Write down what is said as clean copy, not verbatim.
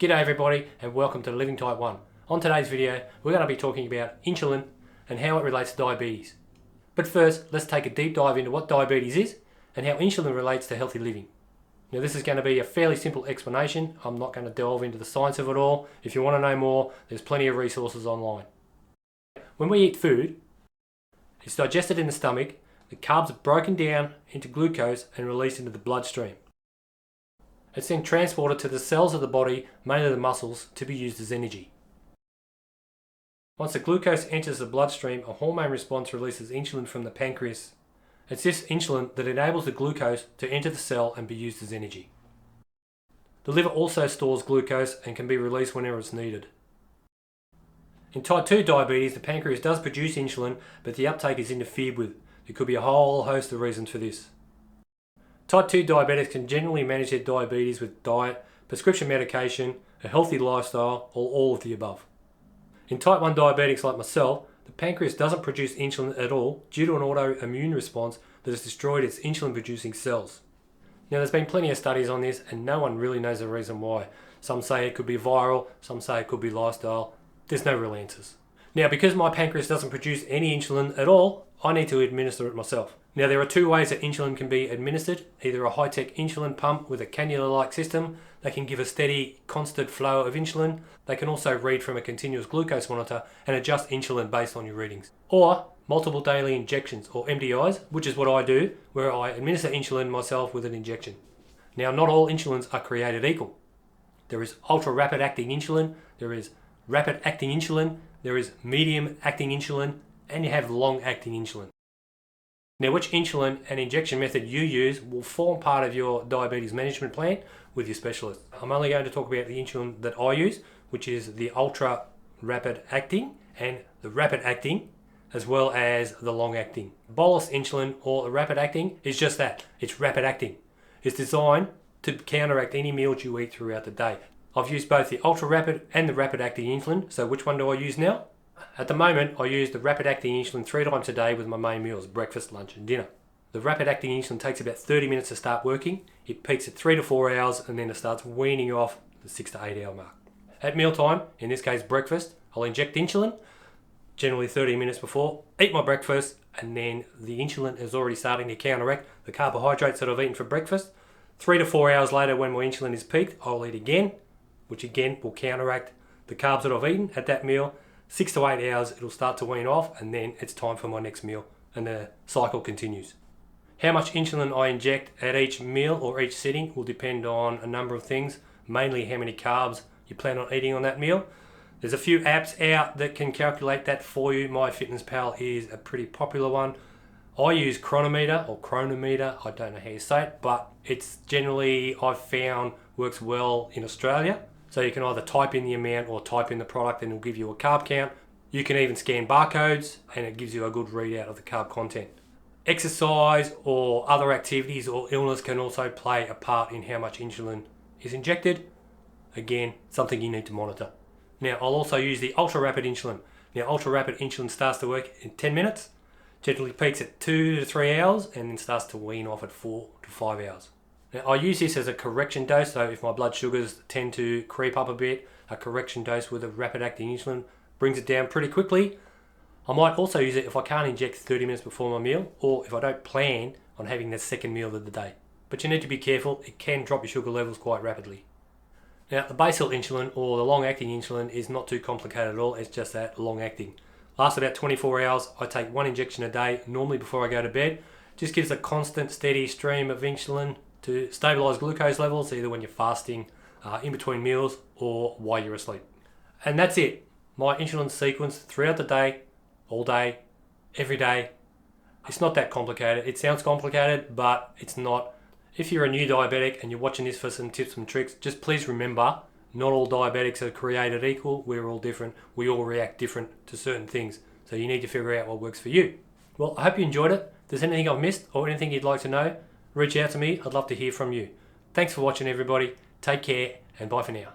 G'day everybody and welcome to Living Type 1. On today's video we're going to be talking about insulin and how it relates to diabetes. But first let's take a deep dive into what diabetes is and how insulin relates to healthy living. Now this is going to be a fairly simple explanation. I'm not going to delve into the science of it all. If you want to know more, there's plenty of resources online. When we eat food, it's digested in the stomach, the carbs are broken down into glucose and released into the bloodstream. It's then transported to the cells of the body, mainly the muscles, to be used as energy. Once the glucose enters the bloodstream, a hormone response releases insulin from the pancreas. It's this insulin that enables the glucose to enter the cell and be used as energy. The liver also stores glucose and can be released whenever it's needed. In type 2 diabetes, the pancreas does produce insulin, but the uptake is interfered with. There could be a whole host of reasons for this. Type 2 diabetics can generally manage their diabetes with diet, prescription medication, a healthy lifestyle, or all of the above. In type 1 diabetics like myself, the pancreas doesn't produce insulin at all due to an autoimmune response that has destroyed its insulin producing cells. Now there's been plenty of studies on this and no one really knows the reason why. Some say it could be viral, some say it could be lifestyle. There's no real answers. Now because my pancreas doesn't produce any insulin at all, I need to administer it myself. Now there are two ways that insulin can be administered, either a high-tech insulin pump with a cannula-like system that can give a steady, constant flow of insulin. They can also read from a continuous glucose monitor and adjust insulin based on your readings. Or multiple daily injections, or MDIs, which is what I do, where I administer insulin myself with an injection. Now not all insulins are created equal. There is ultra-rapid acting insulin, there is rapid acting insulin, there is medium acting insulin, and you have long acting insulin. Now which insulin and injection method you use will form part of your diabetes management plan with your specialist. I'm only going to talk about the insulin that I use, which is the ultra rapid acting and the rapid acting, as well as the long acting. Bolus insulin or the rapid acting is just that, it's rapid acting. It's designed to counteract any meals you eat throughout the day. I've used both the ultra rapid and the rapid acting insulin, so which one do I use now? At the moment, I use the rapid acting insulin 3 times a day with my main meals, breakfast, lunch and dinner. The rapid acting insulin takes about 30 minutes to start working. It peaks at 3 to 4 hours and then it starts weaning off the 6 to 8 hour mark. At mealtime, in this case breakfast, I'll inject insulin, generally 30 minutes before, eat my breakfast, and then the insulin is already starting to counteract the carbohydrates that I've eaten for breakfast. 3 to 4 hours later, when my insulin is peaked, I'll eat again, which again will counteract the carbs that I've eaten at that meal. 6 to 8 hours it'll start to wean off and then it's time for my next meal and the cycle continues. How much insulin I inject at each meal or each sitting will depend on a number of things, mainly how many carbs you plan on eating on that meal. There's a few apps out that can calculate that for you. MyFitnessPal is a pretty popular one. I use Chronometer or Chronometer, I don't know how you say it, but it's generally I've found works well in Australia. So you can either type in the amount or type in the product and it'll give you a carb count. You can even scan barcodes and it gives you a good readout of the carb content. Exercise or other activities or illness can also play a part in how much insulin is injected. Again, something you need to monitor. Now I'll also use the ultra rapid insulin. Now ultra rapid insulin starts to work in 10 minutes, generally peaks at 2 to 3 hours and then starts to wean off at 4 to 5 hours. Now, I use this as a correction dose, so if my blood sugars tend to creep up a bit, a correction dose with a rapid acting insulin brings it down pretty quickly. I might also use it if I can't inject 30 minutes before my meal or if I don't plan on having the second meal of the day. But you need to be careful, it can drop your sugar levels quite rapidly. Now the basal insulin or the long acting insulin is not too complicated at all, it's just that long acting. Lasts about 24 hours, I take 1 injection a day, normally before I go to bed. Just gives a constant steady stream of insulin to stabilise glucose levels, either when you're fasting, in between meals, or while you're asleep. And that's it. My insulin sequence throughout the day, all day, every day. It's not that complicated. It sounds complicated, but it's not. If you're a new diabetic and you're watching this for some tips and tricks, just please remember, not all diabetics are created equal. We're all different. We all react different to certain things. So you need to figure out what works for you. Well, I hope you enjoyed it. If there's anything I've missed or anything you'd like to know, reach out to me. I'd love to hear from you. Thanks for watching everybody. Take care and bye for now.